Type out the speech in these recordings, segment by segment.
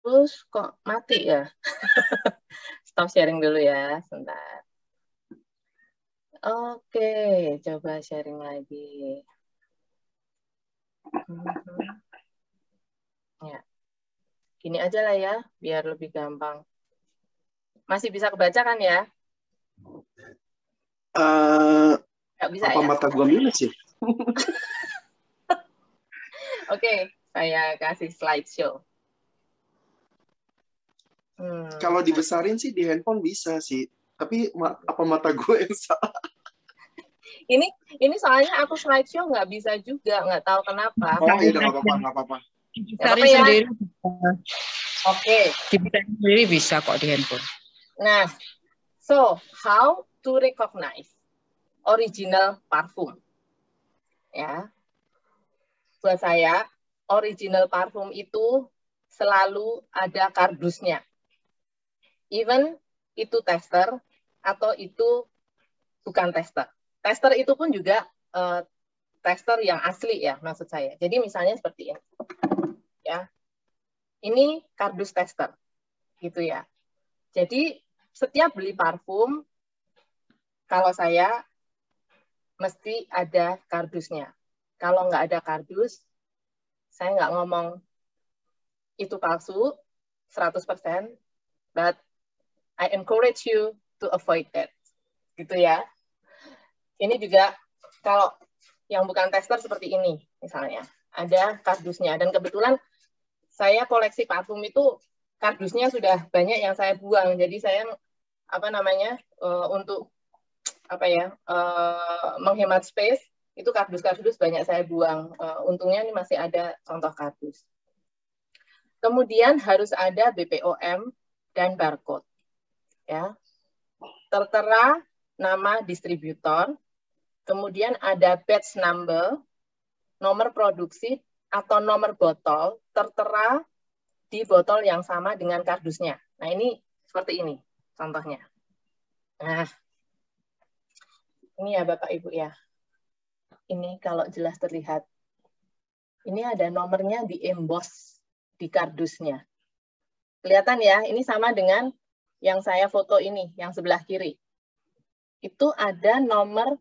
Terus kok mati ya? Stop sharing dulu ya, sebentar. Oke, coba sharing lagi. Ya, gini aja lah ya, biar lebih gampang. Masih bisa kebaca kan ya? Nggak bisa Apa ya? mata gua minus sih? Oke, saya kasih slideshow. Kalau dibesarin sih di handphone bisa sih. Tapi apa mata gue yang salah? Ini soalnya aku slideshow nggak bisa juga, nggak tahu kenapa. Oh iya, nggak apa-apa, nggak apa-apa. Dibesarin ya? sendiri. Oke. Dibesarin sendiri bisa kok di handphone. Nah, so how to recognize original parfum? Ya, buat saya original parfum itu selalu ada kardusnya. Even itu tester atau itu bukan tester. Tester itu pun juga tester yang asli ya, maksud saya. Jadi misalnya seperti ini. Ya. Ini kardus tester. Gitu ya. Jadi setiap beli parfum kalau saya mesti ada kardusnya. Kalau nggak ada kardus, saya nggak ngomong itu palsu 100%, but I encourage you to avoid that. Gitu ya. Ini juga kalau yang bukan tester seperti ini, misalnya. Ada kardusnya. Dan kebetulan saya koleksi parfum itu kardusnya sudah banyak yang saya buang. Jadi saya untuk menghemat space, itu kardus-kardus banyak saya buang. Untungnya ini masih ada contoh kardus. Kemudian harus ada BPOM dan barcode. Ya. Tertera nama distributor, kemudian ada batch number, nomor produksi atau nomor botol, tertera di botol yang sama dengan kardusnya. Nah, ini seperti ini contohnya. Nah, ini ya Bapak Ibu ya. Ini kalau jelas terlihat. Ini ada nomornya di emboss di kardusnya. Kelihatan ya, ini sama dengan yang saya foto ini, yang sebelah kiri. Itu ada nomor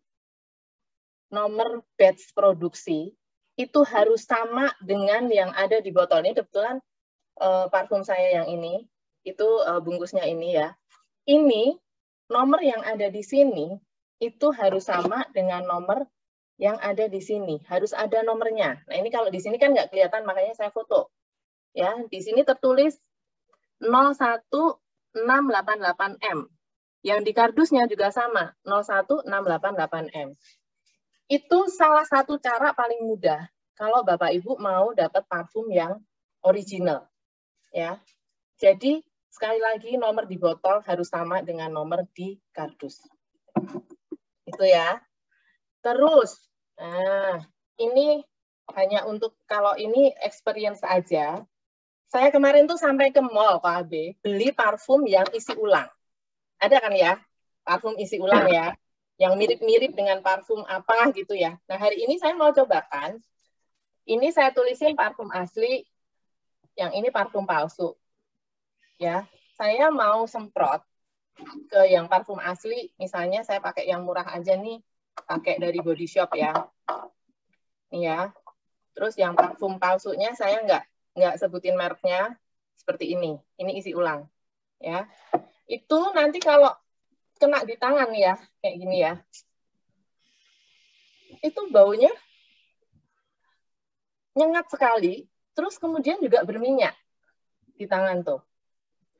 batch produksi, itu harus sama dengan yang ada di botol. Ini kebetulan parfum saya yang ini, itu bungkusnya ini ya. Ini nomor yang ada di sini, itu harus sama dengan nomor yang ada di sini. Harus ada nomornya. Nah, ini kalau di sini kan nggak kelihatan, makanya saya foto. Ya, di sini tertulis 01688M. Yang di kardusnya juga sama, 01688M. Itu salah satu cara paling mudah kalau Bapak Ibu mau dapat parfum yang original. Ya. Jadi, sekali lagi nomor di botol harus sama dengan nomor di kardus. Itu ya. Terus, nah, ini hanya untuk kalau ini experience aja. Saya kemarin tuh sampai ke mall Pak AB, beli parfum yang isi ulang. Ada kan ya? Parfum isi ulang ya. Yang mirip-mirip dengan parfum apa gitu ya. Nah, hari ini saya mau cobakan. Ini saya tulisin parfum asli, yang ini parfum palsu. Ya, saya mau semprot ke yang parfum asli, misalnya saya pakai yang murah aja nih, pakai dari Body Shop ya. Nih ya. Terus yang parfum palsunya saya nggak sebutin mereknya, seperti ini. Ini isi ulang. Ya. Itu nanti kalau kena di tangan ya, kayak gini ya. Itu baunya nyengat sekali, terus kemudian juga berminyak di tangan tuh.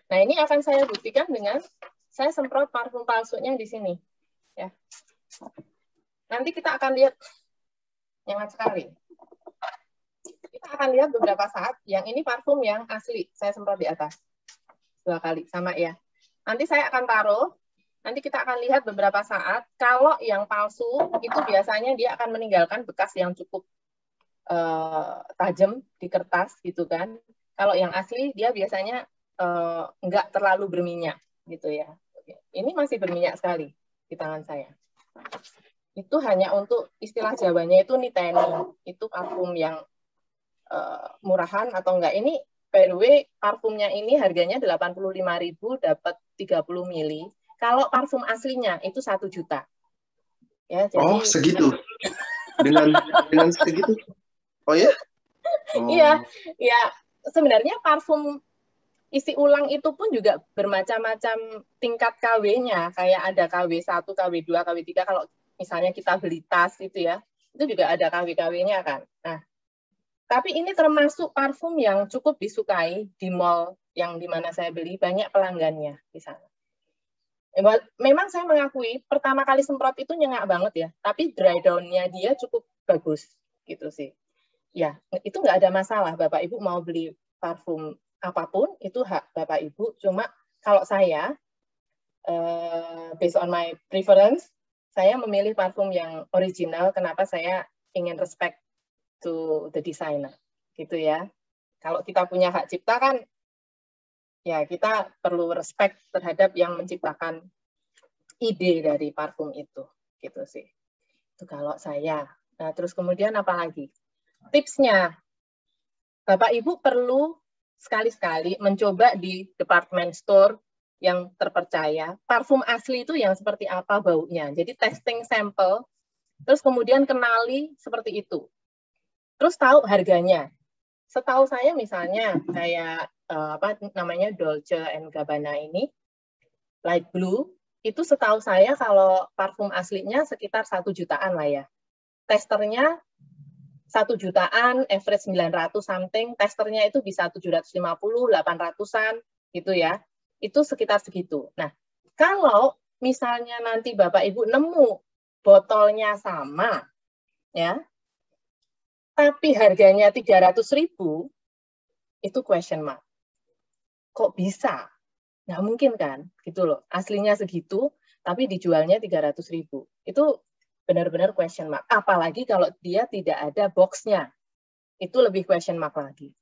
Nah, ini akan saya buktikan dengan saya semprot parfum palsunya di sini. Ya. Nanti kita akan lihat nyengat sekali. Kita akan lihat beberapa saat, yang ini parfum yang asli, saya semprot di atas. 2 kali, sama ya. Nanti saya akan taruh, nanti kita akan lihat beberapa saat, kalau yang palsu, itu biasanya dia akan meninggalkan bekas yang cukup tajam di kertas, gitu kan. Kalau yang asli, dia biasanya nggak terlalu berminyak, gitu ya. Ini masih berminyak sekali di tangan saya. Itu hanya untuk istilah Jawanya itu niteni, itu parfum yang murahan atau enggak. Ini by the way, parfumnya ini harganya 85.000 dapat 30 mili. Kalau parfum aslinya itu 1 juta. Ya, jadi Oh, segitu. Dengan segitu. Oh ya? Oh. Iya, ya sebenarnya parfum isi ulang itu pun juga bermacam-macam tingkat KW-nya. Kayak ada KW1, KW2, KW3 kalau misalnya kita beli tas itu ya. Itu juga ada KW-KW-nya kan. Nah, tapi ini termasuk parfum yang cukup disukai di mall yang dimana saya beli, banyak pelanggannya di sana. Memang saya mengakui pertama kali semprot itu nyenyak banget ya, tapi dry down-nya dia cukup bagus gitu sih. Ya, itu nggak ada masalah. Bapak Ibu mau beli parfum apapun itu hak Bapak Ibu. Cuma kalau saya based on my preference, saya memilih parfum yang original. Kenapa saya ingin respect to the designer, gitu ya. Kalau kita punya hak cipta kan, ya kita perlu respect terhadap yang menciptakan ide dari parfum itu, gitu sih. Itu kalau saya. Nah, terus kemudian apa lagi? Tipsnya, Bapak Ibu perlu sekali-sekali mencoba di department store yang terpercaya, parfum asli itu yang seperti apa baunya. Jadi testing sampel, terus kemudian kenali seperti itu. Terus tahu harganya. Setahu saya misalnya kayak apa namanya Dolce & Gabbana ini, light blue, itu setahu saya kalau parfum aslinya sekitar 1 jutaan lah ya. Testernya 1 jutaan, average 900 something, testernya itu bisa 750, 800-an gitu ya. Itu sekitar segitu. Nah, kalau misalnya nanti Bapak Ibu nemu botolnya sama, ya, tapi harganya 300.000, itu question mark. Kok bisa? Nggak mungkin kan, gitu loh. Aslinya segitu, tapi dijualnya 300.000. Itu benar-benar question mark. Apalagi kalau dia tidak ada box-nya. Itu lebih question mark lagi.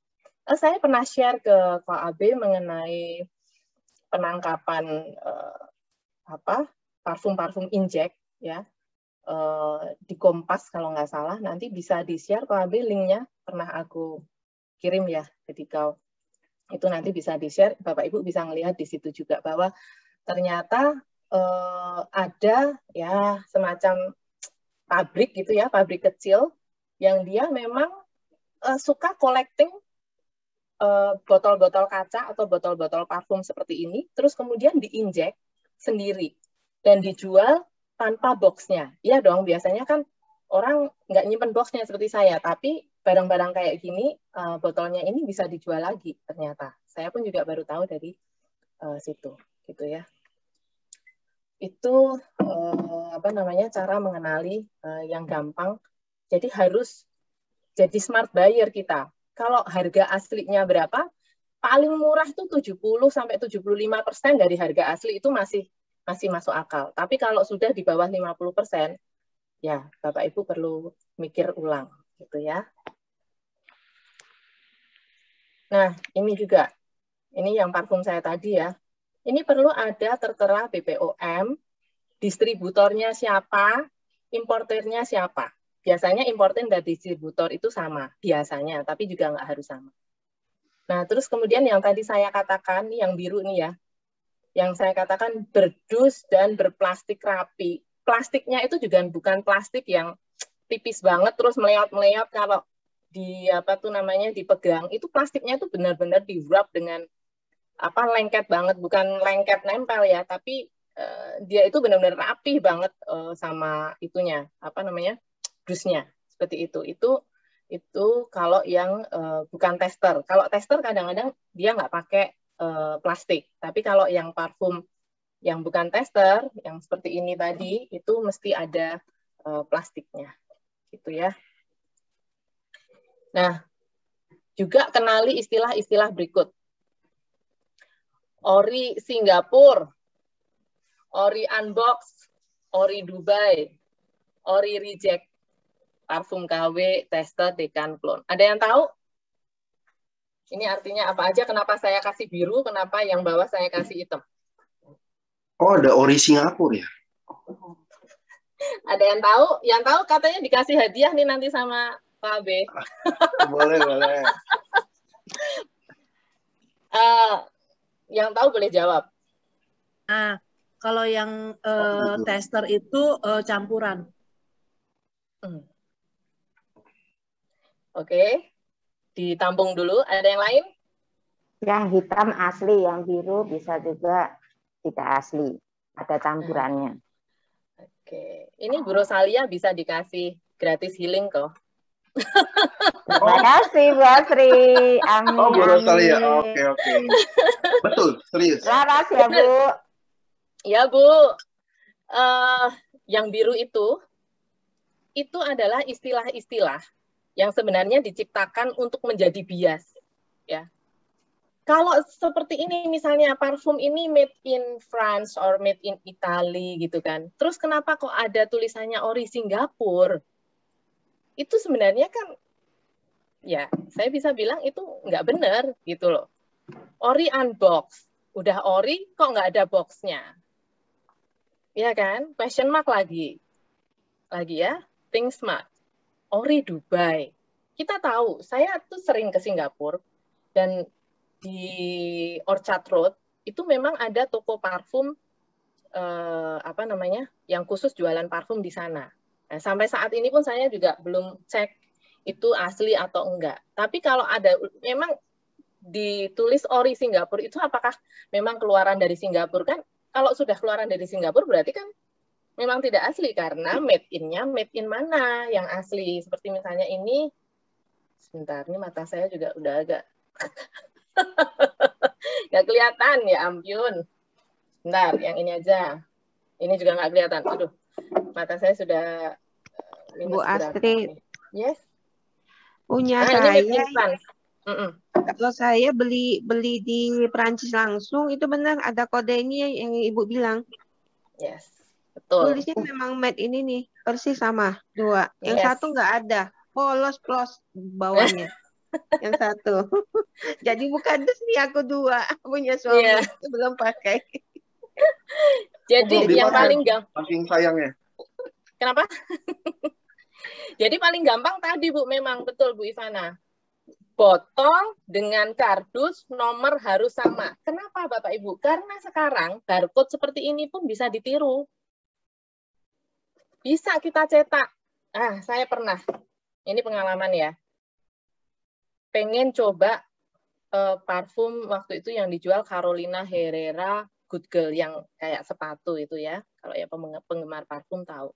Saya pernah share ke KAB mengenai penangkapan parfum-parfum injek ya. Di Kompas kalau nggak salah, nanti bisa di-share KAB linknya, pernah aku kirim ya ketika itu nanti bisa di-share, Bapak Ibu bisa ngelihat di situ juga bahwa ternyata ada ya semacam pabrik gitu ya, pabrik kecil yang dia memang suka collecting botol-botol kaca atau botol-botol parfum seperti ini, terus kemudian diinjek sendiri dan dijual tanpa boxnya. Iya dong, biasanya kan orang nggak nyimpen boxnya seperti saya, tapi barang-barang kayak gini, botolnya ini bisa dijual lagi ternyata. Saya pun juga baru tahu dari situ, gitu ya. Itu cara mengenali yang gampang. Jadi harus jadi smart buyer kita. Kalau harga aslinya berapa, paling murah itu 70-75% dari harga asli itu masih masuk akal. Tapi kalau sudah di bawah 50%, ya Bapak Ibu perlu mikir ulang, gitu ya. Nah, ini juga, ini yang parfum saya tadi ya. Ini perlu ada tertera BPOM, distributornya siapa, importernya siapa. Biasanya importer dan distributor itu sama, biasanya, tapi juga nggak harus sama. Nah, terus kemudian yang tadi saya katakan, yang biru nih ya, yang saya katakan berdus dan berplastik rapi. Plastiknya itu juga bukan plastik yang tipis banget, terus meleot-meleot kalau dipegang. Itu plastiknya itu benar-benar di-wrap dengan lengket banget, bukan lengket nempel ya, tapi dia itu benar-benar rapih banget sama itunya, dusnya seperti itu. Itu kalau yang bukan tester. Kalau tester kadang-kadang dia nggak pakai plastik, tapi kalau yang parfum yang bukan tester, yang seperti ini tadi, itu mesti ada plastiknya, gitu ya. Nah, juga kenali istilah-istilah berikut. Ori Singapura, Ori Unbox, Ori Dubai, Ori Reject, parfum KW, tester, dekan, clone. Ada yang tahu? Ini artinya apa aja? Kenapa saya kasih biru? Kenapa yang bawah saya kasih hitam? Oh, ada Ori Singapura ya? Ada yang tahu? Yang tahu katanya dikasih hadiah nih nanti sama Pak B. Boleh. tahu boleh jawab. Nah, kalau yang gitu. tester itu campuran. Oke, ditampung dulu. Ada yang lain? Yang hitam asli, yang biru bisa juga tidak asli. Ada campurannya. Oke, ini Bu Rosalia bisa dikasih gratis healing kok. Terima kasih Bu Asri. Amin. Oh, Bu Rosalia. Amin. Oke. Betul, serius. Laras ya Bu. Ya Bu, yang biru itu adalah istilah-istilah yang sebenarnya diciptakan untuk menjadi bias. Ya. Kalau seperti ini, misalnya parfum ini made in France or made in Italy gitu kan. Terus kenapa kok ada tulisannya ori Singapura? Itu sebenarnya kan, ya saya bisa bilang itu nggak benar gitu loh. Ori unbox, udah ori kok nggak ada boxnya, ya kan? Question mark lagi ya, think smart. Ori Dubai. Kita tahu, saya tuh sering ke Singapura dan di Orchard Road itu memang ada toko parfum yang khusus jualan parfum di sana. Nah, sampai saat ini pun saya juga belum cek itu asli atau enggak. Tapi kalau ada memang ditulis ori Singapura itu apakah memang keluaran dari Singapura kan? Kalau sudah keluaran dari Singapura berarti kan memang tidak asli karena made in-nya made in mana yang asli. Seperti misalnya ini, sebentar, ini mata saya juga udah agak nggak kelihatan ya ampun. Bentar, yang ini aja. Ini juga nggak kelihatan. Aduh, mata saya sudah Bu Astrid. Yes. Punya Ini saya. made in France. Kalau saya beli di Prancis langsung itu benar ada kode ini yang Ibu bilang. Yes, betul. Tulisnya memang made ini nih, persis sama dua. Yang satu nggak ada, polos plus bawahnya. Yang satu. Jadi bukan resmi aku dua punya suami belum pakai. Jadi yang paling gampang. Saking sayangnya. Kenapa? Jadi paling gampang tadi Bu, memang betul Bu Ivana. Botol dengan kardus nomor harus sama. Kenapa Bapak Ibu? Karena sekarang barcode seperti ini pun bisa ditiru. Bisa kita cetak. Saya pernah. Ini pengalaman ya. Pengen coba parfum waktu itu yang dijual Carolina Herrera Good Girl yang kayak sepatu itu ya. Kalau ya penggemar parfum tahu.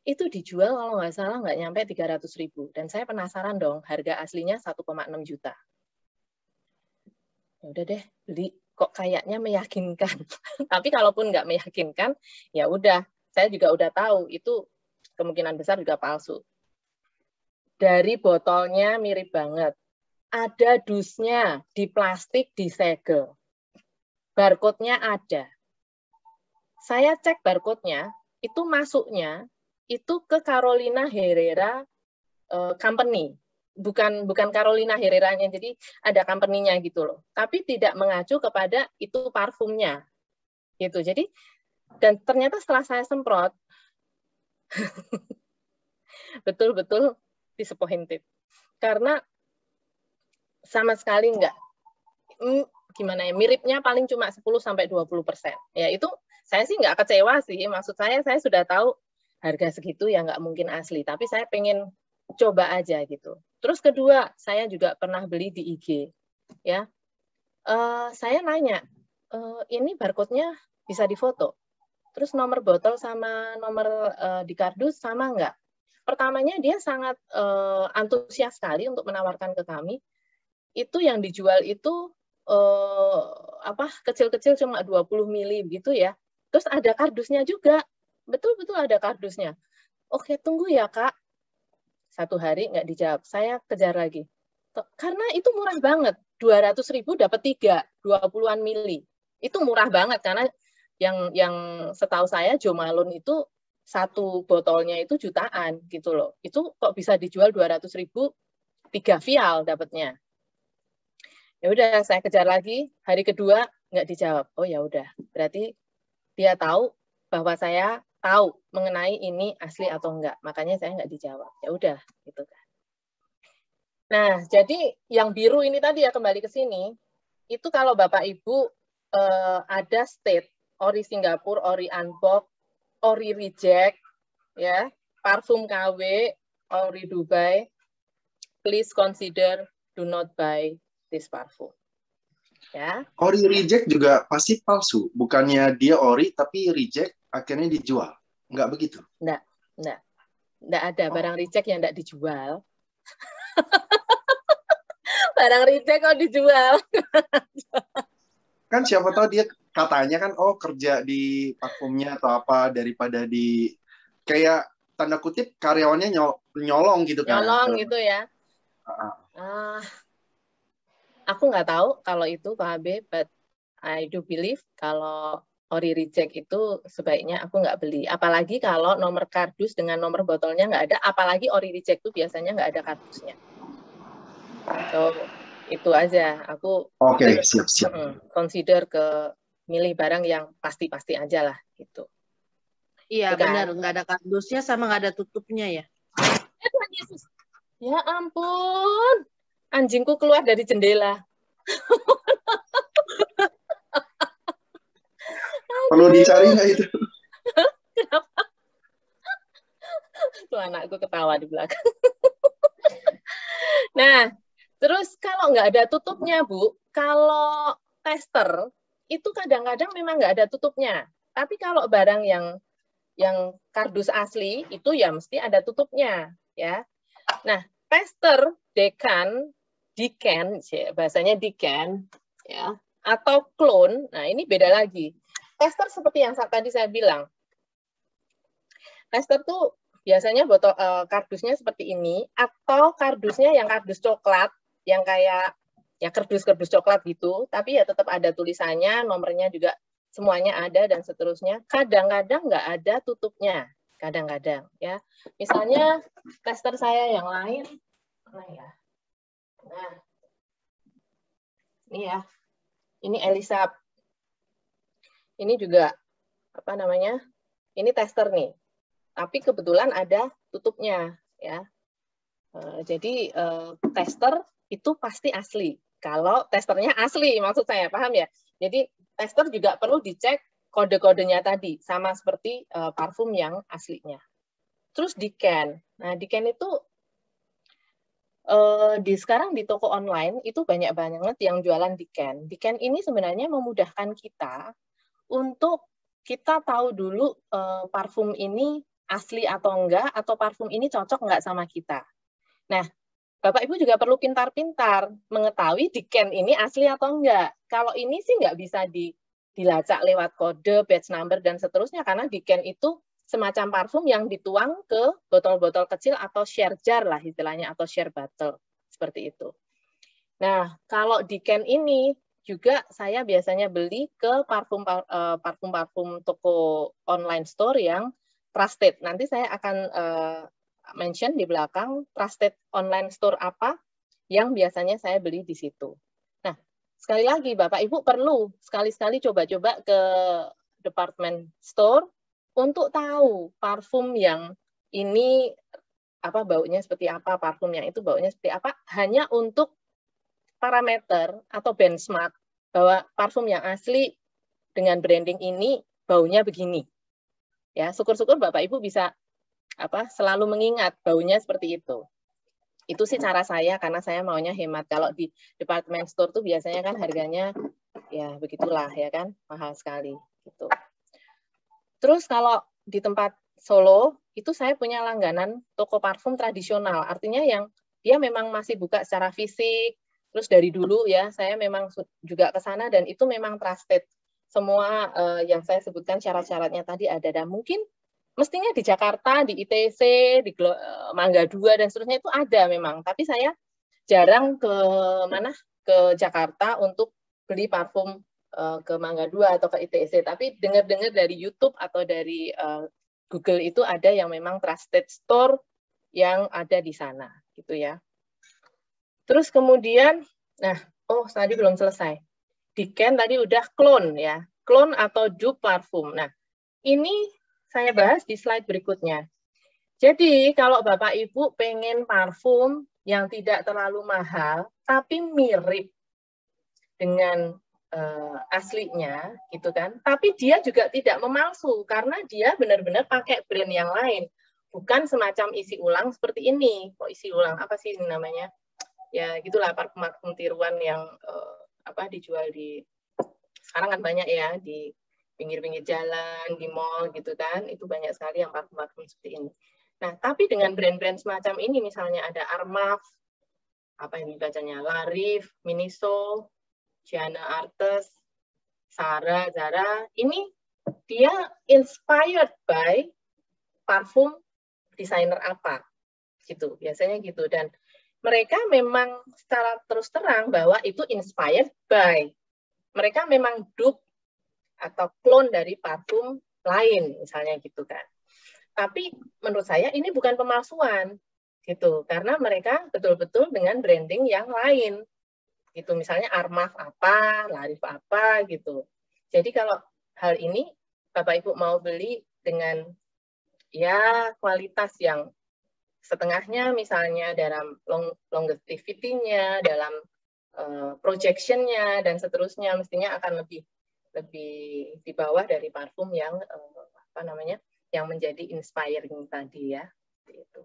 Itu dijual kalau nggak salah nggak nyampe 300.000. Dan saya penasaran dong, harga aslinya 1,6 juta. Ya udah deh, beli. Kok kayaknya meyakinkan. Tapi kalaupun nggak meyakinkan, ya udah. Saya juga udah tahu, itu kemungkinan besar juga palsu. Dari botolnya mirip banget. Ada dusnya, di plastik, disegel. Barcode-nya ada. Saya cek barcode-nya, itu masuknya itu ke Carolina Herrera Company. Bukan Carolina Herrera-nya, jadi ada company-nya gitu loh. Tapi tidak mengacu kepada itu parfumnya. Gitu. Jadi, dan ternyata setelah saya semprot, betul-betul disappointed. Karena sama sekali enggak, gimana ya, miripnya paling cuma 10-20%. Ya itu saya sih nggak kecewa sih, maksud saya sudah tahu harga segitu ya nggak mungkin asli, tapi saya pengen coba aja gitu. Terus kedua, saya juga pernah beli di IG, ya. Saya nanya, ini barcode-nya bisa difoto, terus nomor botol sama nomor di kardus sama nggak? Pertamanya dia sangat antusias sekali untuk menawarkan ke kami. Itu yang dijual itu kecil-kecil cuma 20 mili gitu ya. Terus ada kardusnya juga. Betul-betul ada kardusnya. Oke, tunggu ya, Kak. 1 hari nggak dijawab. Saya kejar lagi. Karena itu murah banget. 200.000 dapat 3, 20-an mili. Itu murah banget karena yang setahu saya Jo Malone itu satu botolnya itu jutaan gitu loh. Itu kok bisa dijual 200.000, 3 vial dapatnya. Ya udah, saya kejar lagi. Hari kedua nggak dijawab. Oh ya udah, berarti dia tahu bahwa saya tahu mengenai ini asli atau enggak. Makanya saya nggak dijawab. Ya udah, gitu kan. Nah, jadi yang biru ini tadi ya, kembali ke sini, itu kalau Bapak Ibu ada state, ori Singapura, ori Unbox, ori Reject, ya, parfum KW, ori Dubai. Please consider do not buy this parfum. Ya. Ori reject juga pasti palsu. Bukannya dia ori tapi reject akhirnya dijual. Nggak begitu? Nggak ada barang reject yang nggak dijual. Barang reject kok dijual. Kan siapa tahu dia katanya kan, oh kerja di parfumnya atau apa, daripada di kayak tanda kutip karyawannya nyolong gitu kan. Nyolong gitu ya. Aku nggak tahu kalau itu Pak Habib, but I do believe kalau ori reject itu sebaiknya aku nggak beli. Apalagi kalau nomor kardus dengan nomor botolnya nggak ada, apalagi ori reject itu biasanya nggak ada kardusnya. So, itu aja. Aku siap. Consider ke milih barang yang pasti-pasti aja lah gitu. Iya, Bukan. benar, nggak ada kardusnya sama nggak ada tutupnya ya. Tuhan Yesus. Ya ampun, anjingku keluar dari jendela. Perlu dicari nggak itu? Kenapa? Tuh anakku ketawa di belakang. Nah, terus kalau nggak ada tutupnya, Bu, kalau tester itu kadang-kadang memang nggak ada tutupnya. Tapi kalau barang yang kardus asli itu ya mesti ada tutupnya, ya. Nah, tester decan, bahasanya decan, ya, atau clone. Nah, ini beda lagi. Tester seperti yang tadi saya bilang. Tester tuh biasanya botol kardusnya seperti ini, atau kardusnya yang kardus coklat, yang kayak ya kardus-kardus coklat gitu, tapi ya tetap ada tulisannya, nomornya juga semuanya ada dan seterusnya. Kadang-kadang nggak ada tutupnya. Kadang-kadang ya, misalnya tester saya yang lain, mana ya? Nah, ini ya, ini Elisa, ini juga apa namanya? Ini tester nih, tapi kebetulan ada tutupnya ya. Jadi tester itu pasti asli. Kalau testernya asli, maksud saya paham ya. Jadi tester juga perlu dicek kode-kodenya tadi, sama seperti parfum yang aslinya. Terus decan. Nah, decan itu sekarang di toko online itu banyak banget yang jualan decan. Decan ini sebenarnya memudahkan kita untuk kita tahu dulu parfum ini asli atau enggak, atau parfum ini cocok enggak sama kita. Nah, Bapak Ibu juga perlu pintar-pintar mengetahui decan ini asli atau enggak. Kalau ini sih nggak bisa dilacak lewat kode, batch number, dan seterusnya, karena decan itu semacam parfum yang dituang ke botol-botol kecil atau share jar lah istilahnya, atau share bottle, seperti itu. Nah, kalau decan ini juga saya biasanya beli ke parfum-parfum toko online store yang trusted. Nanti saya akan mention di belakang trusted online store apa yang biasanya saya beli di situ. Nah, sekali lagi Bapak Ibu perlu sekali-sekali coba-coba ke department store untuk tahu parfum yang ini apa baunya seperti apa, parfum yang itu baunya seperti apa, hanya untuk parameter atau benchmark bahwa parfum yang asli dengan branding ini baunya begini. Ya, syukur-syukur Bapak Ibu bisa selalu mengingat baunya seperti itu. Itu sih cara saya, karena saya maunya hemat. Kalau di department store tuh biasanya kan harganya ya begitulah ya kan, mahal sekali gitu. Terus kalau di tempat Solo itu saya punya langganan toko parfum tradisional, artinya yang dia memang masih buka secara fisik. Terus dari dulu ya saya memang juga ke sana dan itu memang trusted. Semua yang saya sebutkan syarat-syaratnya tadi ada, dan mungkin mestinya di Jakarta, di ITC, di Mangga 2 dan seterusnya itu ada memang. Tapi saya jarang ke Jakarta untuk beli parfum ke Mangga 2 atau ke ITC. Tapi dengar-dengar dari YouTube atau dari Google itu ada yang memang trusted store yang ada di sana, gitu ya. Terus kemudian, tadi belum selesai. Decan tadi udah clone ya, clone atau dupe parfum. Nah, ini saya bahas di slide berikutnya. Jadi, kalau Bapak Ibu pengen parfum yang tidak terlalu mahal, tapi mirip dengan aslinya, gitu kan. Tapi dia juga tidak memalsu karena dia benar-benar pakai brand yang lain, bukan semacam isi ulang seperti ini. Kok isi ulang apa sih namanya? Ya gitulah, parfum tiruan yang dijual di sekarang kan banyak ya di pinggir-pinggir jalan, di mall gitu kan. Itu banyak sekali yang parfum seperti ini. Nah, tapi dengan brand-brand semacam ini, misalnya ada Armaf, apa ini bacanya, Larif, Miniso, Gianna Artes, Zara, ini dia inspired by parfum desainer apa, gitu, biasanya gitu. Dan mereka memang secara terus terang bahwa itu inspired by, mereka memang dupe atau clone dari parfum lain, misalnya gitu kan. Tapi menurut saya ini bukan pemalsuan, gitu, karena mereka betul-betul dengan branding yang lain. Gitu, misalnya Armaf apa, Larif apa gitu. Jadi kalau hal ini Bapak Ibu mau beli dengan ya kualitas yang setengahnya, misalnya dalam longevity-nya, dalam projection-nya dan seterusnya, mestinya akan lebih di bawah dari parfum yang yang menjadi inspiring tadi ya. Gitu.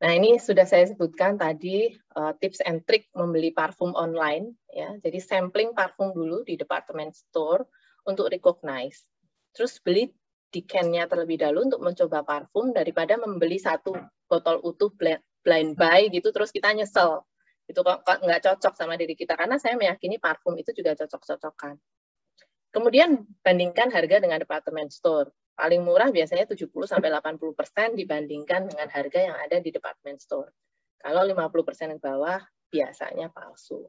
Nah, ini sudah saya sebutkan tadi tips and trick membeli parfum online ya. Jadi sampling parfum dulu di department store untuk recognize. Terus beli di can-nya terlebih dahulu untuk mencoba parfum daripada membeli satu botol utuh blind buy gitu terus kita nyesel. Itu kok nggak cocok sama diri kita, karena saya meyakini parfum itu juga cocok-cocokan. Kemudian bandingkan harga dengan department store. Paling murah biasanya 70-80% dibandingkan dengan harga yang ada di department store. Kalau 50% ke bawah, biasanya palsu.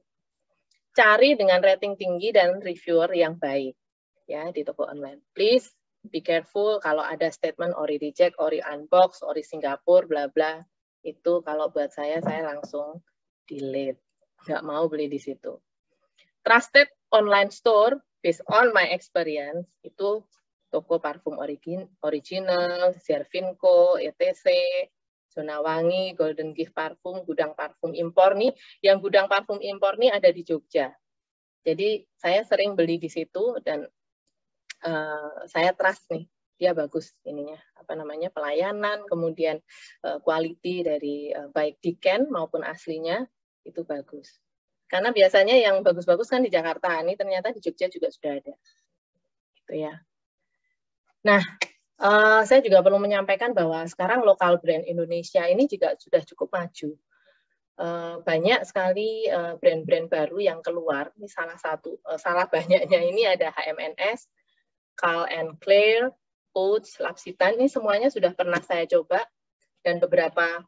Cari dengan rating tinggi dan reviewer yang baik ya di toko online. Please be careful kalau ada statement ori reject, ori unbox, ori Singapura, bla bla. Itu kalau buat saya langsung delete. Nggak mau beli di situ. Trusted online store, based on my experience, itu toko parfum original, Zervinco, ETC, Zona Wangi, Golden Gift Parfum, gudang parfum impor nih. Yang gudang parfum impor nih ada di Jogja. Jadi saya sering beli di situ dan saya trust nih, dia bagus ininya, pelayanan, kemudian quality dari baik di can maupun aslinya itu bagus. Karena biasanya yang bagus-bagus kan di Jakarta, ini ternyata di Jogja juga sudah ada. Gitu ya. Nah, saya juga perlu menyampaikan bahwa sekarang lokal brand Indonesia ini juga sudah cukup maju. Banyak sekali brand-brand baru yang keluar. Ini salah banyaknya ini ada HMNS, Carl & Claire, Oats, Lapsitan, ini semuanya sudah pernah saya coba dan beberapa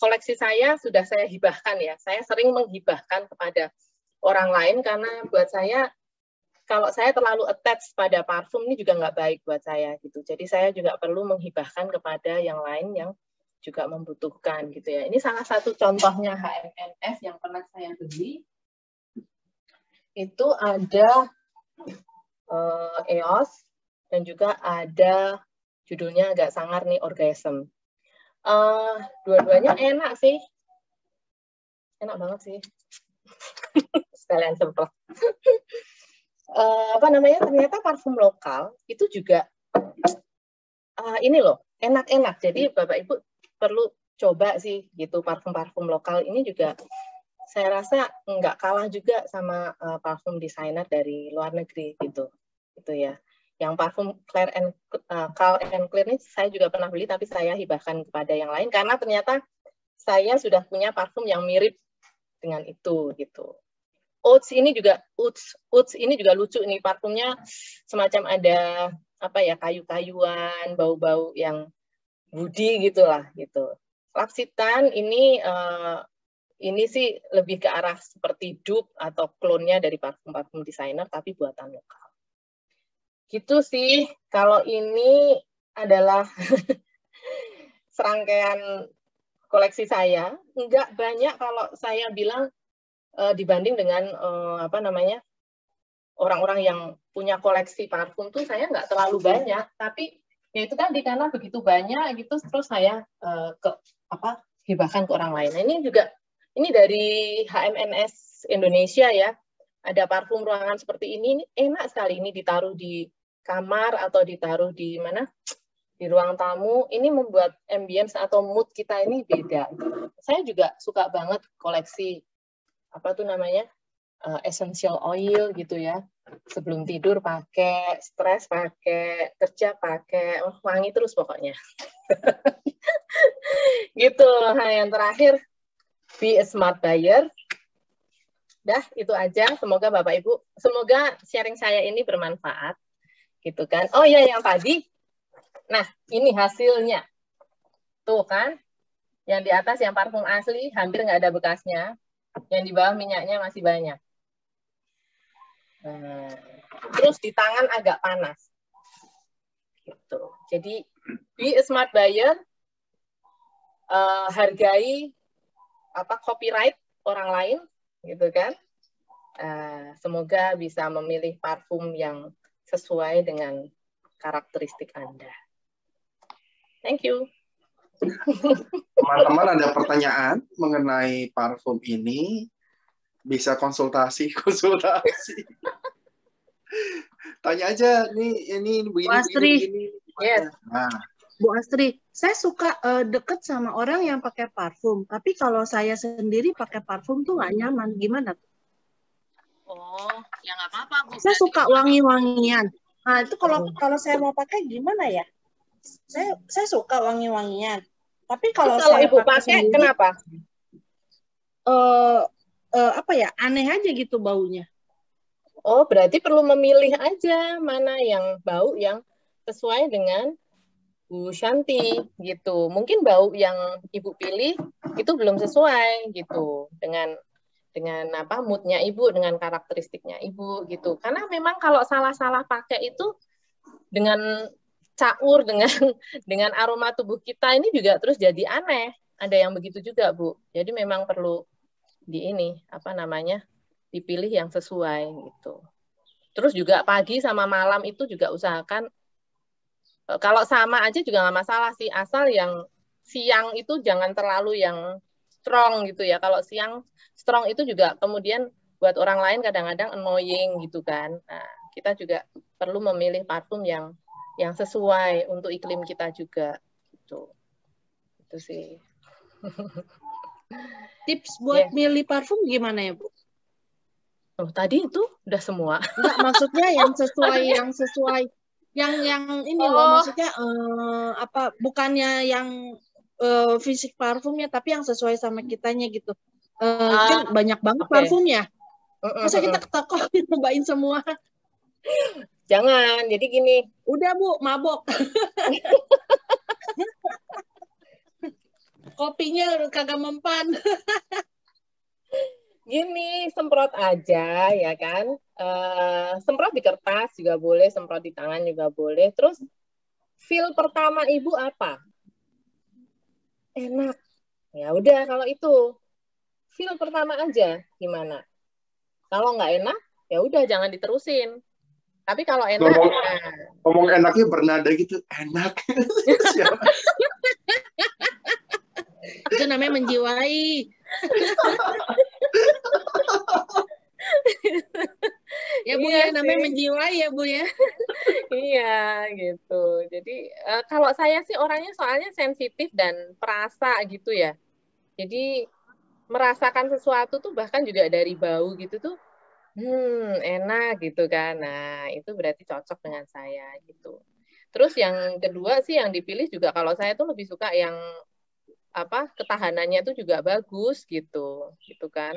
koleksi saya sudah saya hibahkan ya. Saya sering menghibahkan kepada orang lain karena buat saya kalau saya terlalu attach pada parfum ini juga nggak baik buat saya gitu. Jadi saya juga perlu menghibahkan kepada yang lain yang juga membutuhkan gitu ya. Ini salah satu contohnya HMNS yang pernah saya beli. Itu ada EOS dan juga ada judulnya agak sangar nih, Orgasm. Dua-duanya enak sih. Enak banget sih. Sekalian semprot. Ternyata parfum lokal itu juga ini loh, enak-enak. Jadi Bapak Ibu perlu coba sih gitu, parfum-parfum lokal ini juga saya rasa nggak kalah juga sama parfum desainer dari luar negeri gitu ya. Yang parfum Carl & Claire ini saya juga pernah beli, tapi saya hibahkan kepada yang lain karena ternyata saya sudah punya parfum yang mirip dengan itu gitu. Oats ini juga lucu nih, parfumnya semacam ada kayu-kayuan, bau-bau yang woody gitulah gitu. Lapsitan ini sih lebih ke arah seperti dupe atau klonnya dari parfum-parfum desainer tapi buatan lokal. Gitu sih. Kalau ini adalah serangkaian koleksi saya. Enggak banyak kalau saya bilang dibanding dengan orang-orang yang punya koleksi parfum tuh saya nggak terlalu banyak, tapi ya itu tadi karena begitu banyak gitu terus saya hibahkan ke orang lain. Nah, ini dari HMNS Indonesia ya, ada parfum ruangan seperti ini enak sekali, ini ditaruh di kamar atau ditaruh di mana, di ruang tamu, ini membuat ambience atau mood kita ini beda. Saya juga suka banget koleksi apa tuh namanya, essential oil gitu ya, sebelum tidur pakai, stres pakai, kerja pakai, wangi terus pokoknya. Gitu. Nah, yang terakhir, be a smart buyer. Dah, itu aja. Semoga Bapak Ibu, semoga sharing saya ini bermanfaat. Gitu kan. Oh iya, yang tadi. Nah, ini hasilnya. Tuh kan. Yang di atas yang parfum asli, hampir nggak ada bekasnya. Yang di bawah minyaknya masih banyak. Terus di tangan agak panas. Gitu. Jadi, be a smart buyer. Hargai copyright orang lain, gitu kan. Semoga bisa memilih parfum yang sesuai dengan karakteristik Anda. Thank you. Teman-teman ada pertanyaan mengenai parfum ini, bisa konsultasi. Tanya aja, ini begini. Yes. Nah, Bu Astri, saya suka deket sama orang yang pakai parfum, tapi kalau saya sendiri pakai parfum tuh nggak nyaman. Gimana tuh? Oh, ya nggak apa-apa, Bu. Saya suka wangi-wangian. Nah, itu kalau saya mau pakai gimana ya? Saya suka wangi-wangian. Tapi kalau saya Ibu pakai sendiri, kenapa? apa ya? Aneh aja gitu baunya. Oh, berarti perlu memilih aja mana yang bau yang sesuai dengan Bu Shanti gitu. Mungkin bau yang Ibu pilih itu belum sesuai gitu dengan moodnya Ibu, dengan karakteristiknya Ibu gitu. Karena memang kalau salah-salah pakai itu dengan caur dengan aroma tubuh kita ini juga terus jadi aneh. Ada yang begitu juga, Bu. Jadi memang perlu dipilih yang sesuai gitu. Terus juga pagi sama malam itu juga usahakan, kalau sama aja juga nggak masalah sih, asal yang siang itu jangan terlalu yang strong gitu ya. Kalau siang strong itu juga kemudian buat orang lain kadang-kadang annoying gitu kan. Nah, kita juga perlu memilih parfum yang sesuai untuk iklim kita juga gitu. Itu sih. Tips buat milih parfum gimana ya, Bu? Oh, tadi itu udah semua. Enggak, maksudnya yang sesuai yang ini loh, maksudnya bukannya yang fisik parfumnya, tapi yang sesuai sama kitanya gitu. Kan banyak banget parfumnya. Masa kita ke toko nyobain semua? Jangan, jadi gini. Udah, Bu, mabok. Kopinya kagak mempan. Gini, semprot aja ya kan. Semprot di kertas juga boleh, semprot di tangan juga boleh. Terus feel pertama Ibu apa? Enak. Ya udah, kalau itu feel pertama aja gimana. Kalau nggak enak, ya udah jangan diterusin. Tapi kalau enak, ngomong enaknya bernada gitu, enak. Itu namanya menjiwai. Ya Bu, iya ya namanya menjiwai ya Bu ya. Iya gitu. Jadi kalau saya sih orangnya soalnya sensitif dan perasa gitu ya. Jadi merasakan sesuatu tuh bahkan juga dari bau gitu tuh, enak gitu kan. Nah itu berarti cocok dengan saya gitu. Terus yang kedua sih yang dipilih juga kalau saya tuh lebih suka yang ketahanannya tuh juga bagus gitu kan.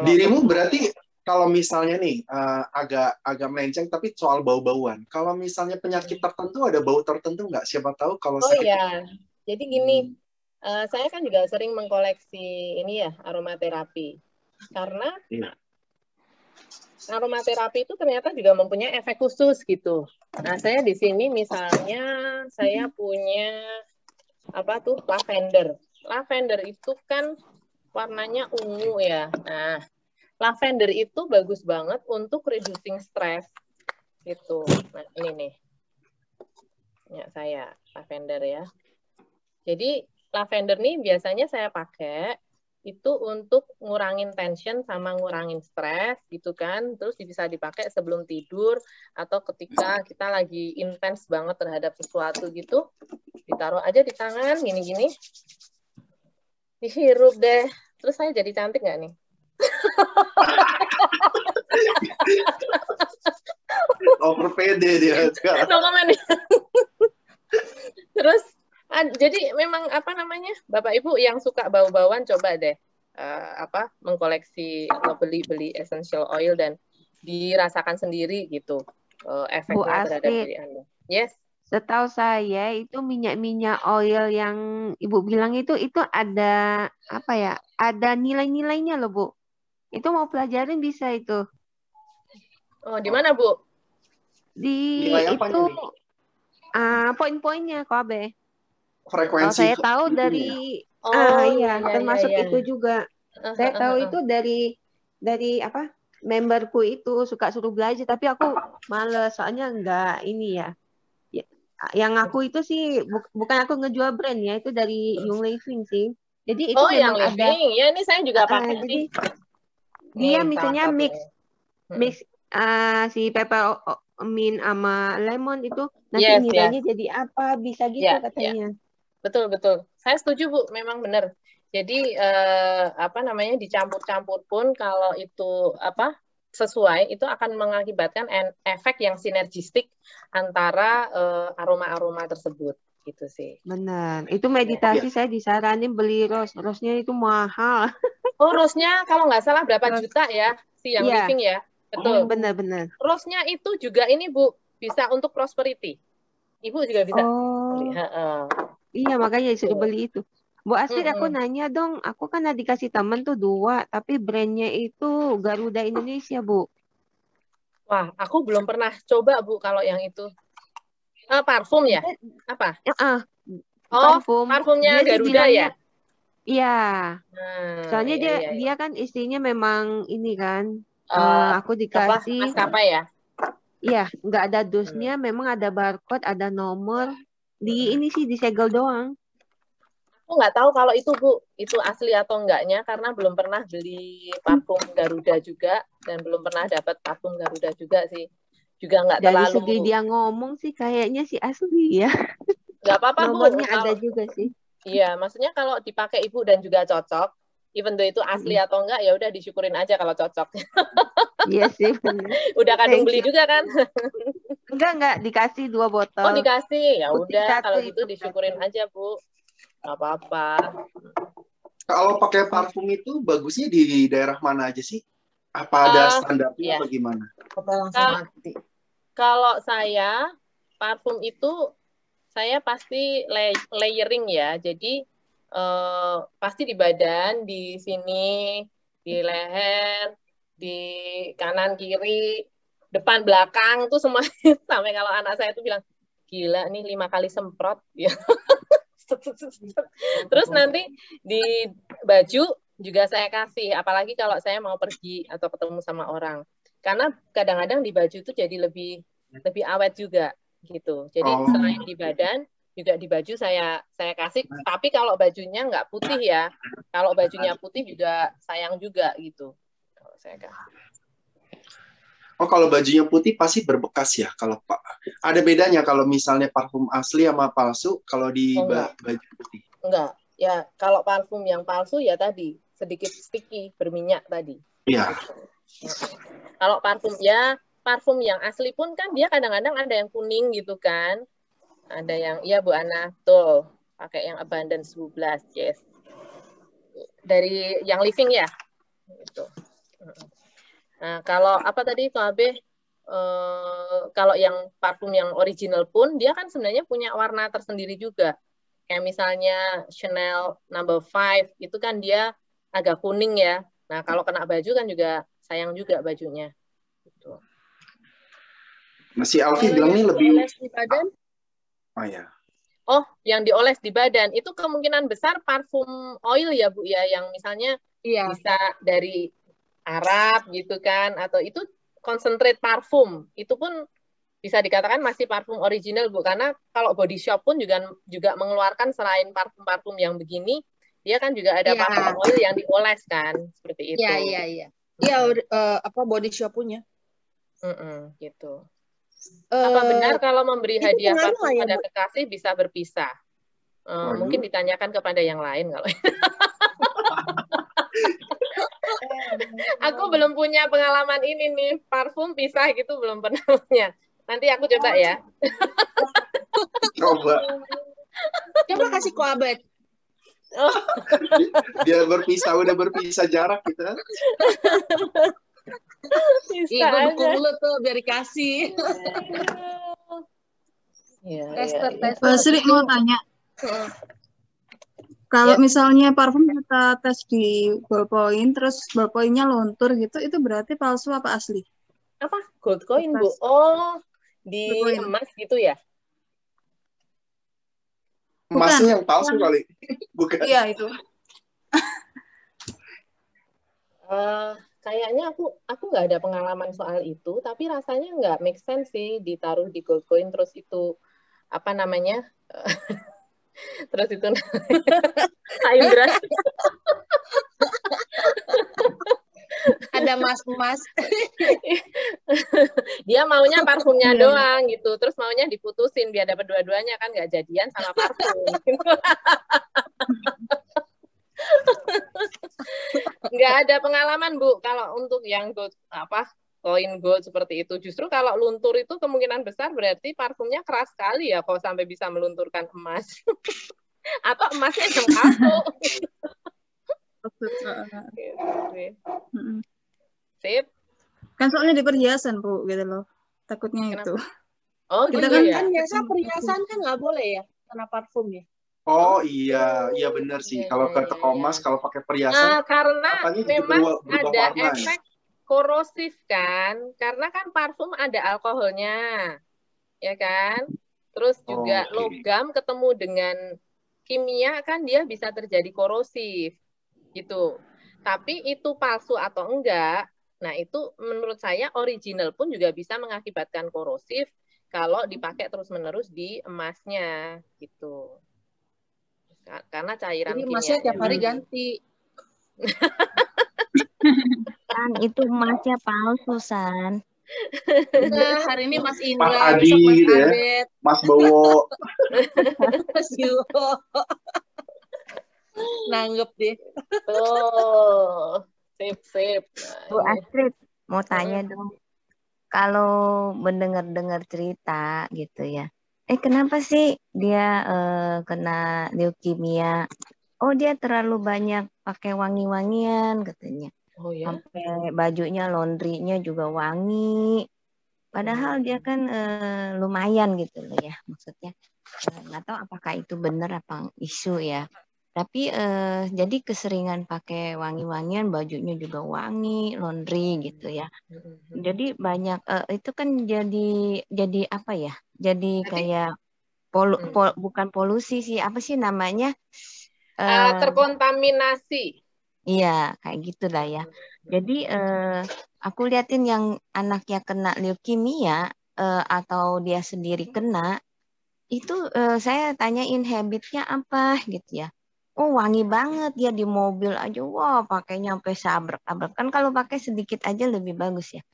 Dirimu berarti kalau misalnya nih agak melenceng tapi soal bau-bauan. Kalau misalnya penyakit tertentu ada bau tertentu nggak? Siapa tahu kalau sakit. Oh iya, jadi gini, saya kan juga sering mengkoleksi ini ya aromaterapi karena aromaterapi itu ternyata juga mempunyai efek khusus gitu. Nah saya di sini misalnya saya punya lavender. Lavender itu kan warnanya ungu ya. Nah, lavender itu bagus banget untuk reducing stress gitu. Nah, ini nih. Ya, saya lavender ya. Jadi lavender nih biasanya saya pakai itu untuk ngurangin tension sama ngurangin stres gitu kan. Terus bisa dipakai sebelum tidur atau ketika kita lagi intens banget terhadap sesuatu gitu. Ditaruh aja di tangan gini-gini. Dihirup deh. Terus saya jadi cantik nggak nih? Over pede dia sekarang. No comment. Terus jadi memang apa namanya, Bapak Ibu yang suka bau-bauan coba deh mengkoleksi atau beli essential oil dan dirasakan sendiri gitu efeknya terhadap diri Anda. Yes. Setahu saya itu minyak-minyak oil yang Ibu bilang itu ada apa ya? Ada nilai-nilainya loh, Bu. Itu mau pelajarin bisa itu. Oh, di mana, Bu? Di nilai apa itu poin-poinnya kok, Abe. Frekuensi. Saya tahu dari iya, termasuk itu juga. Saya tahu itu dari apa? Memberku itu suka suruh belajar, tapi aku males soalnya enggak ini ya. Yang aku itu sih bukan aku ngejual brand ya, itu dari Young Living sih. Jadi itu memang yang Living. Ya, ini saya juga pakai jadi nih. Dia misalnya mix si peppermint sama lemon itu nanti nilainya jadi apa, bisa gitu katanya. Betul. Saya setuju, Bu, memang benar. Jadi dicampur-campur pun kalau itu sesuai, itu akan mengakibatkan efek yang sinergistik antara aroma-aroma tersebut gitu sih. Benar. Itu meditasi saya disaranin beli rose-nya itu mahal. Oh, rose-nya kalau nggak salah berapa juta ya si yang Living ya. Betul. Benar. Rose-nya itu juga ini, Bu, bisa untuk prosperity. Ibu juga bisa. Iya, makanya disuruh beli itu. Bu Astrid, aku nanya dong, aku kan dikasih temen tuh 2, tapi brandnya itu Garuda Indonesia, Bu. Wah, aku belum pernah coba, Bu, kalau yang itu. Parfum ya? Apa? Parfumnya dia Garuda ya? Iya. Soalnya dia kan istrinya memang ini kan, aku dikasih. Maskapai ya? Iya, nggak ada dusnya, memang ada barcode, ada nomor. Ini sih disegel doang. Aku nggak tahu kalau itu, Bu, itu asli atau enggaknya, karena belum pernah beli parfum Garuda juga, dan belum pernah dapat parfum Garuda juga sih. Juga nggak terlalu. Dari segi dia ngomong sih kayaknya sih asli ya. Nggak apa-apa, Bu. Nomornya ada juga sih. Iya, maksudnya kalau dipakai Ibu dan juga cocok, even though itu asli atau enggak, ya udah disyukurin aja kalau cocok. Iya sih, benar. Udah kadung beli juga kan? Enggak, dikasih 2 botol. Oh, dikasih. Ya udah, kalau gitu disyukurin aja, Bu. Nggak apa-apa. Kalau pakai parfum itu bagusnya di daerah mana aja sih? Apa ada standarnya atau gimana? Kalau saya, parfum itu saya pasti layering ya. Jadi pasti di badan, di sini, di leher, di kanan, kiri, depan, belakang, tuh semuanya. Sampai kalau anak saya tuh bilang, gila nih 5 kali semprot. Ya. Terus nanti di baju juga saya kasih, apalagi kalau saya mau pergi atau ketemu sama orang, karena kadang-kadang di baju itu jadi lebih awet juga gitu. Jadi selain di badan juga di baju saya kasih, tapi kalau bajunya nggak putih ya, kalau bajunya putih juga sayang juga gitu kalau saya kasih. Oh, kalau bajunya putih pasti berbekas ya. Kalau ada bedanya kalau misalnya parfum asli sama palsu kalau di baju putih. Enggak. Ya, kalau parfum yang palsu ya tadi sedikit sticky, berminyak tadi. Iya. Kalau parfum yang asli pun kan dia kadang-kadang ada yang kuning gitu kan. Ada yang Bu Ana, tuh pakai yang Abundance 12, yes. Dari yang Living ya. Gitu. Nah, kalau apa tadi Pak Abe, kalau yang parfum yang original pun dia kan sebenarnya punya warna tersendiri juga. Kayak misalnya Chanel No. 5 itu kan dia agak kuning ya. Nah, kalau kena baju kan juga sayang juga bajunya. Gitu. Masih Alfi bilang nih lebih di badan. Oh ya. Oh, yang dioles di badan itu kemungkinan besar parfum oil ya, Bu ya, yang misalnya bisa dari Arab gitu kan, atau itu concentrate parfum, itu pun bisa dikatakan masih parfum original, Bu, karena kalau body shop pun juga mengeluarkan selain parfum-parfum yang begini, Dia kan juga ada parfum oil yang dioles kan, seperti itu. Iya. Iya, body shop punya. Gitu. Apa benar kalau memberi hadiah parfum ya, pada kekasih bisa berpisah? Mungkin ditanyakan kepada yang lain kalau. Aku belum punya pengalaman ini nih, parfum pisah gitu belum pernah punya. Nanti aku coba ya. Coba. Coba kasih koabet. Dia udah berpisah jarak kita. Gue dukung lu tuh biar dikasih. Tes. Sri mau tanya. Kalau misalnya parfum kita tes di ballpoint, terus ballpointnya luntur gitu, itu berarti palsu apa asli? Apa? Gold coin, Bu? Oh, di emas gitu ya? Emasnya yang palsu kali. Bukan. Iya, itu. Kayaknya aku nggak ada pengalaman soal itu, tapi rasanya nggak make sense sih ditaruh di gold coin terus itu apa namanya? Terus itu Indra. Ada mas-mas. Dia maunya parfumnya doang gitu, terus maunya diputusin biar dapat dua-duanya kan nggak jadian sama parfum. Nggak ada pengalaman Bu kalau untuk yang gold koin gold seperti itu. Justru kalau luntur itu kemungkinan besar berarti parfumnya keras sekali ya kalau sampai bisa melunturkan emas. Atau emasnya yang palsu. Sip. Kan soalnya di perhiasan Bu gitu loh. Takutnya kenapa? Itu. Oh kita gitu kan biasa perhiasan kan nggak boleh ya kena parfum ya. Oh iya benar sih. Kalau ke toko emas kalau pakai perhiasan, karena memang ada warna, efek korosif kan, karena kan parfum ada alkoholnya, ya kan? Terus juga logam ketemu dengan kimia kan dia bisa terjadi korosif, gitu. Tapi itu palsu atau enggak? Nah itu menurut saya original pun juga bisa mengakibatkan korosif kalau dipakai terus-menerus di emasnya, gitu. Karena cairan kimia. Emasnya tiap hari ganti. San, itu emasnya palsu, San. Nah, hari ini Mas Indra, Mas Adi gitu ya. Abed. Mas Bowo. Mas Bowo. Nanggep deh. Tuh. Sip. Bu Astrid, mau tanya dong. Kalau mendengar-dengar cerita gitu ya. Kenapa sih dia kena leukemia? Oh, dia terlalu banyak pakai wangi-wangian katanya. Oh ya. Sampai bajunya, laundry-nya juga wangi. Padahal dia kan lumayan gitu loh ya, maksudnya. Nggak tahu apakah itu benar apa isu ya. Tapi jadi keseringan pakai wangi-wangian, bajunya juga wangi, laundry gitu ya. Jadi banyak itu kan jadi apa ya? Jadi kayak bukan polusi sih, apa sih namanya? Terkontaminasi. Iya, kayak gitulah ya. Jadi aku liatin yang anaknya kena leukemia atau dia sendiri kena, itu saya tanyain habitnya apa gitu ya. Oh, wangi banget dia di mobil aja, wah pakainya sampai sabrek-sabrek. Kan kalau pakai sedikit aja lebih bagus ya.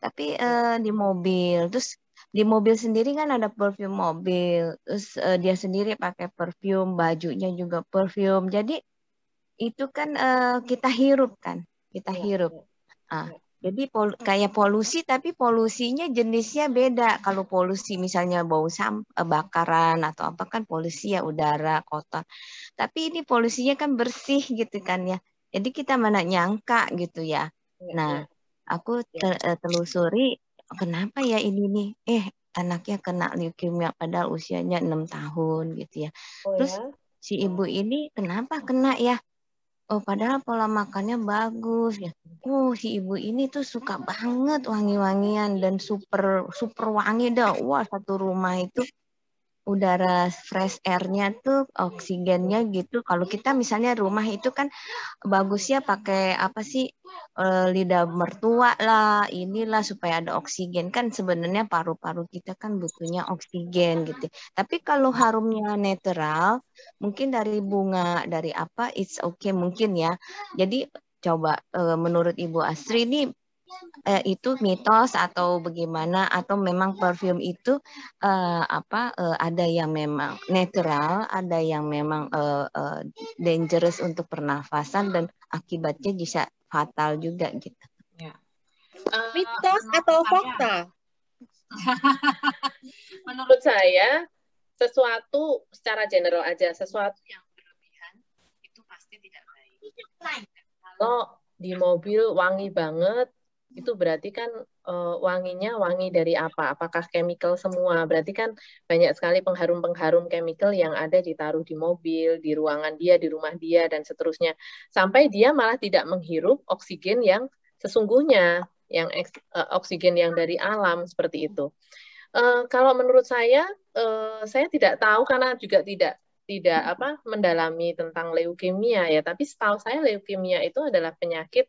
Tapi di mobil, terus di mobil sendiri kan ada perfume mobil, terus dia sendiri pakai perfume, bajunya juga perfume. Jadi itu kan kita hirup kan, kita hirup. Jadi kayak polusi, tapi polusinya jenisnya beda. Kalau polusi misalnya bau bakaran atau apa kan polusi ya udara kotor. Tapi ini polusinya kan bersih gitu kan ya. Jadi kita mana nyangka gitu ya. Nah, aku telusuri kenapa ya ini nih. Anaknya kena leukemia padahal usianya 6 tahun gitu ya. Terus si ibu ini kenapa kena ya? Oh, padahal pola makannya bagus ya. Oh, si ibu ini tuh suka banget wangi-wangian dan super wangi dah. Wah, satu rumah itu udara fresh air-nya tuh oksigennya gitu. Kalau kita misalnya rumah itu kan bagusnya pakai apa sih, lidah mertua lah, inilah supaya ada oksigen. Kan sebenarnya paru-paru kita kan butuhnya oksigen gitu. Tapi kalau harumnya netral, mungkin dari bunga, dari apa, it's okay mungkin ya. Jadi coba menurut Ibu Astri ini itu mitos atau bagaimana, atau memang parfum itu ada yang memang natural, ada yang memang dangerous untuk pernafasan dan akibatnya bisa fatal juga gitu. Ya. Mitos atau fakta? Menurut saya sesuatu secara general aja, sesuatu yang berlebihan itu pasti tidak baik. Kalau di mobil wangi banget, itu berarti kan wanginya wangi dari apa? Apakah chemical semua? Berarti kan banyak sekali pengharum-pengharum chemical yang ada ditaruh di mobil, di ruangan dia, di rumah dia, dan seterusnya. Sampai dia malah tidak menghirup oksigen yang sesungguhnya, yang oksigen yang dari alam, seperti itu. Kalau menurut saya tidak tahu karena juga tidak mendalami tentang leukemia ya, tapi setahu saya leukemia itu adalah penyakit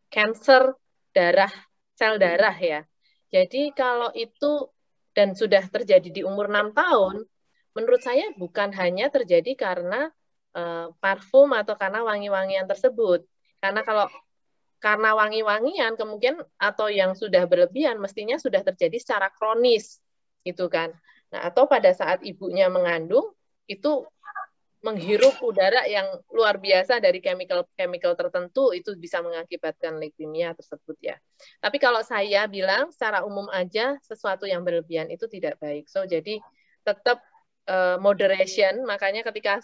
kanker darah, sel darah ya. Jadi kalau itu dan sudah terjadi di umur 6 tahun, menurut saya bukan hanya terjadi karena parfum atau karena wangi-wangian tersebut. Karena wangi-wangian kemungkinan atau yang sudah berlebihan mestinya sudah terjadi secara kronis gitu kan. Nah, atau pada saat ibunya mengandung itu menghirup udara yang luar biasa dari chemical tertentu, itu bisa mengakibatkan leukemia tersebut ya. Tapi kalau saya bilang secara umum aja, sesuatu yang berlebihan itu tidak baik. So jadi tetap moderation, makanya ketika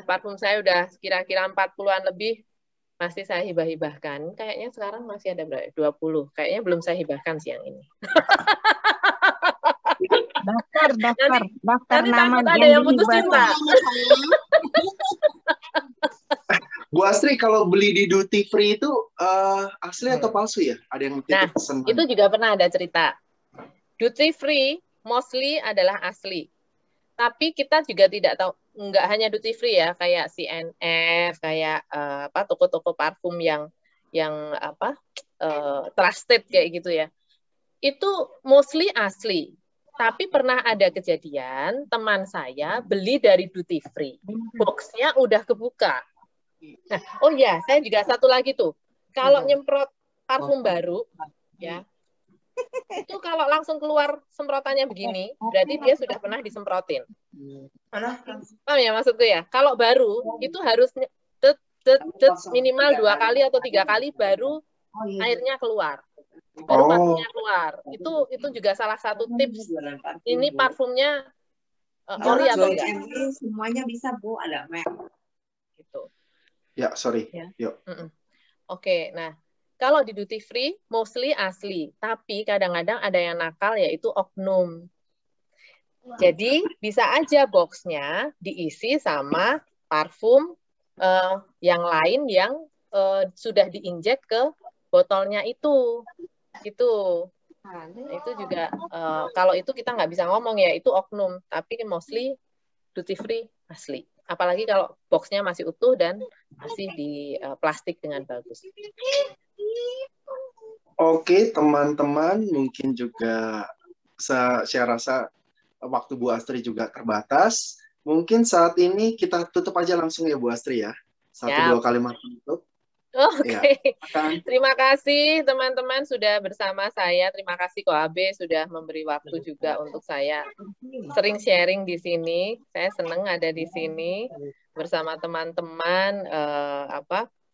parfum saya udah kira-kira 40-an lebih, pasti saya hibah-hibahkan. Kayaknya sekarang masih ada berapa? 20. Kayaknya belum saya hibahkan siang ini. Daftar nama ada yang putus cinta. Bu Astri, kalau beli di duty free itu asli atau palsu ya? Ada yang titip pesan? Itu juga pernah ada cerita. Duty free mostly adalah asli. Tapi kita juga tidak tahu, nggak hanya duty free ya, kayak CNF, kayak toko-toko parfum yang trusted kayak gitu ya. Itu mostly asli. Tapi pernah ada kejadian, teman saya beli dari duty free. Box-nya udah kebuka. Nah, oh ya, saya juga satu lagi tuh. Kalau nyemprot parfum baru, ya, itu kalau langsung keluar semprotannya begini, berarti dia sudah pernah disemprotin. Paham ya maksudku ya? Kalau baru, itu harus minimal 2 kali atau 3 kali baru airnya keluar. Baru parfumnya keluar. Itu juga salah satu tips. Ini parfumnya ori atau enggak? Semuanya bisa, Bu, ada merek. Gitu. Ya, sorry. Ya. Yuk. Oke, nah kalau di duty free mostly asli, tapi kadang-kadang ada yang nakal yaitu oknum. Jadi bisa aja boxnya diisi sama parfum yang lain yang sudah diinjek ke botolnya itu. Itu juga kalau itu kita nggak bisa ngomong ya, itu oknum, tapi mostly duty free asli, apalagi kalau boxnya masih utuh dan masih di plastik dengan bagus. Oke, teman-teman, mungkin juga saya rasa waktu Bu Astri juga terbatas. Mungkin saat ini kita tutup aja langsung ya Bu Astri ya. 1-2 kalimat tutup. Oke. Ya. Terima kasih teman-teman sudah bersama saya. Terima kasih Koabe sudah memberi waktu juga untuk saya sering sharing di sini. Saya senang ada di sini bersama teman-teman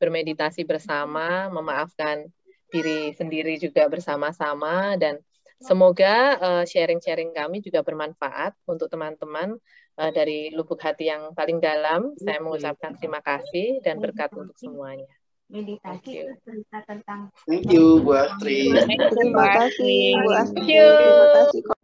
bermeditasi bersama, memaafkan diri sendiri juga bersama-sama, dan semoga sharing-sharing kami juga bermanfaat untuk teman-teman. Dari lubuk hati yang paling dalam, saya mengucapkan terima kasih dan berkat untuk semuanya. Meditasi cerita tentang Thank you Bu Astri. Terima kasih Bu Astri. Thank you. Terima kasih.